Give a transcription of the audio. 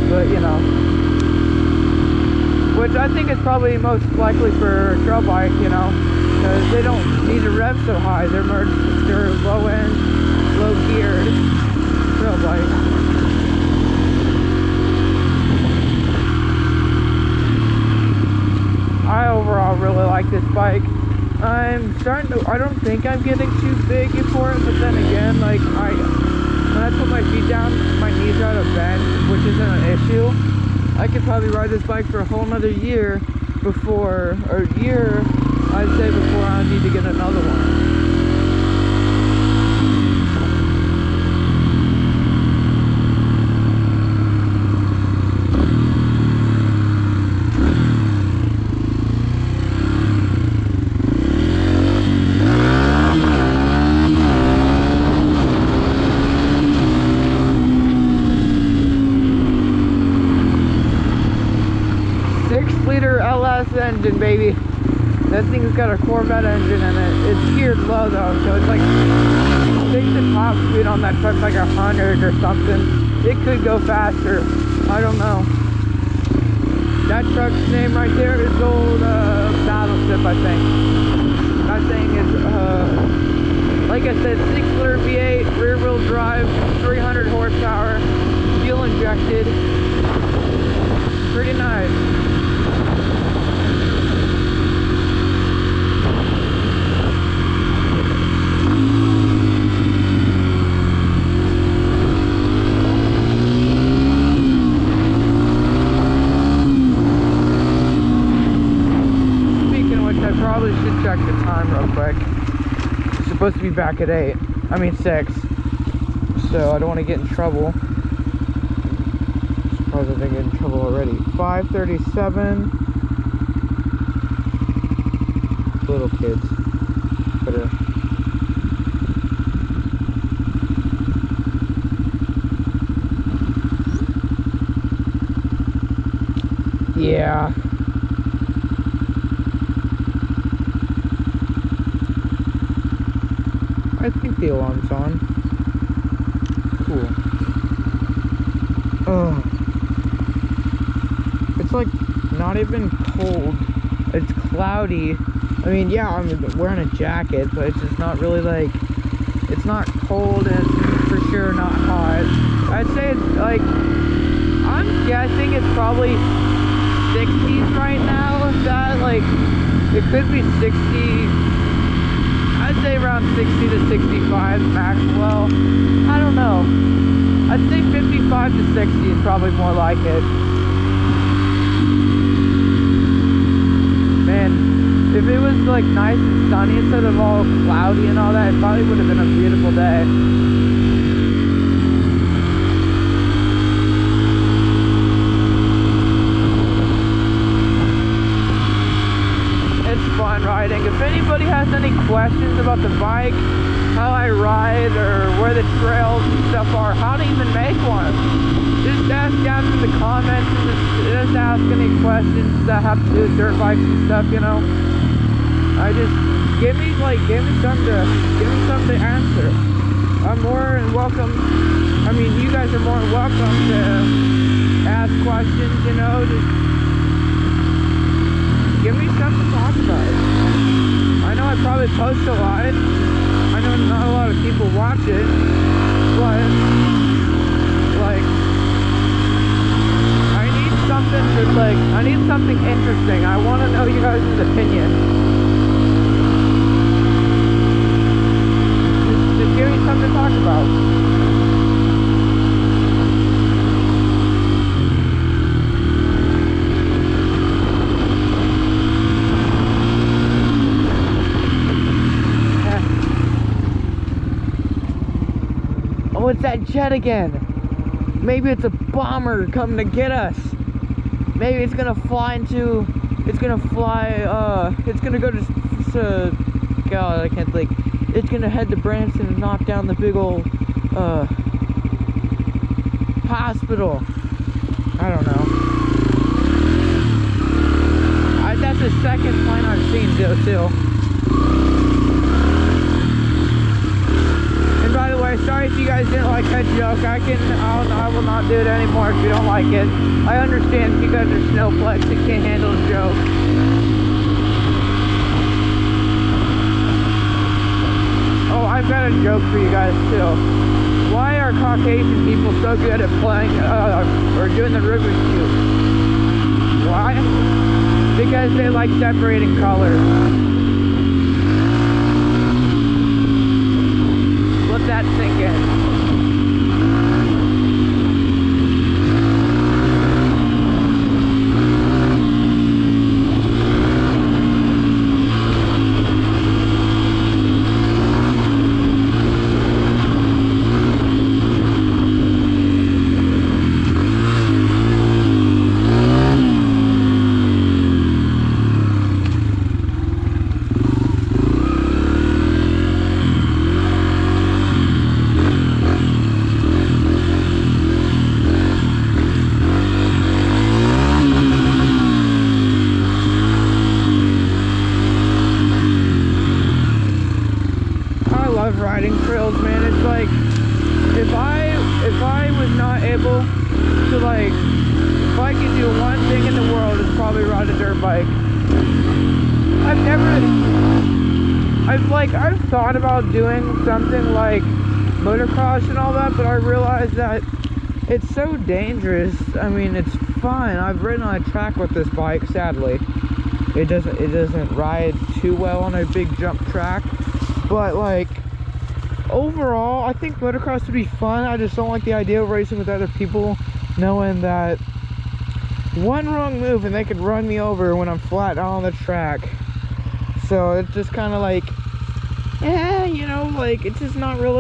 But, you know, which I think is probably most likely for a trail bike, you know, because they don't need to rev so high. They're low end, low geared trail bike. I overall really like this bike. I'm starting to, I don't think I'm getting too big for it, but then again, like, when I put my feet down, my knees are out of bend, which isn't an issue. I could probably ride this bike for a whole nother year before, or year, I'd say, before I need to get another one. 6-liter LS engine, baby. That thing's got a Corvette engine in it. It's geared low though, so it's like, I think the top speed on that truck's like 100 or something. It could go faster. I don't know. That truck's name right there is old Battleship, I think. That thing is, like I said, 6-liter V8, rear-wheel drive, 300 horsepower, fuel injected. Pretty nice. Probably should check the time real quick. It's supposed to be back at 6, so I don't want to get in trouble. Surprised I didn't get in trouble already. 5:37. Little kids. Better. Yeah. I think the alarm's on. Cool. Oh. It's like not even cold. It's cloudy. I mean, yeah, I'm wearing a jacket, but it's just not really like, it's not cold and it's for sure not hot. I'd say it's like, I'm guessing it's probably 60s right now. If that, like, it could be 60. I'd say around 60 to 65 Maxwell. I don't know. I'd say 55 to 60 is probably more like it. Man, if it was like nice and sunny instead of all cloudy and all that, it probably would have been a beautiful day. Fun riding. If anybody has any questions about the bike, how I ride, or where the trails and stuff are, how to even make one, just ask down in the comments and just ask any questions that have to do with dirt bikes and stuff, you know. I just give me something to answer. I'm more than welcome. I mean, you guys are more than welcome to ask questions, you know. Just give me something to talk about. I know I probably post a lot. I know not a lot of people watch it, but like, I need something interesting. I want to know you guys' opinion. Just give me something to talk about. Oh, it's that jet again. Maybe it's a bomber coming to get us. Maybe it's gonna fly into, it's gonna go to God, I can't think. It's gonna head to Branson and knock down the big old, hospital. I don't know. That's the second plane I've seen too. And by the way, sorry if you guys didn't like that joke. I will not do it anymore if you don't like it. I understand if you guys are snowflakes and can't handle a joke. Oh, I've got a joke for you guys too. Why are Caucasian people so good at playing or doing the Rubik's Cube? Why? Because they like separating colors. Let that sink in. Riding trails, man. It's like if I was not able to, like, if I could do one thing in the world, it's probably ride a dirt bike. I've thought about doing something like motocross and all that, but I realized that it's so dangerous. I mean, it's fun. I've ridden on a track with this bike. Sadly, it doesn't ride too well on a big jump track, but like, overall, I think motocross would be fun. I just don't like the idea of racing with other people, knowing that one wrong move and they could run me over when I'm flat on the track. So it's just kind of like, you know, like, it's just not really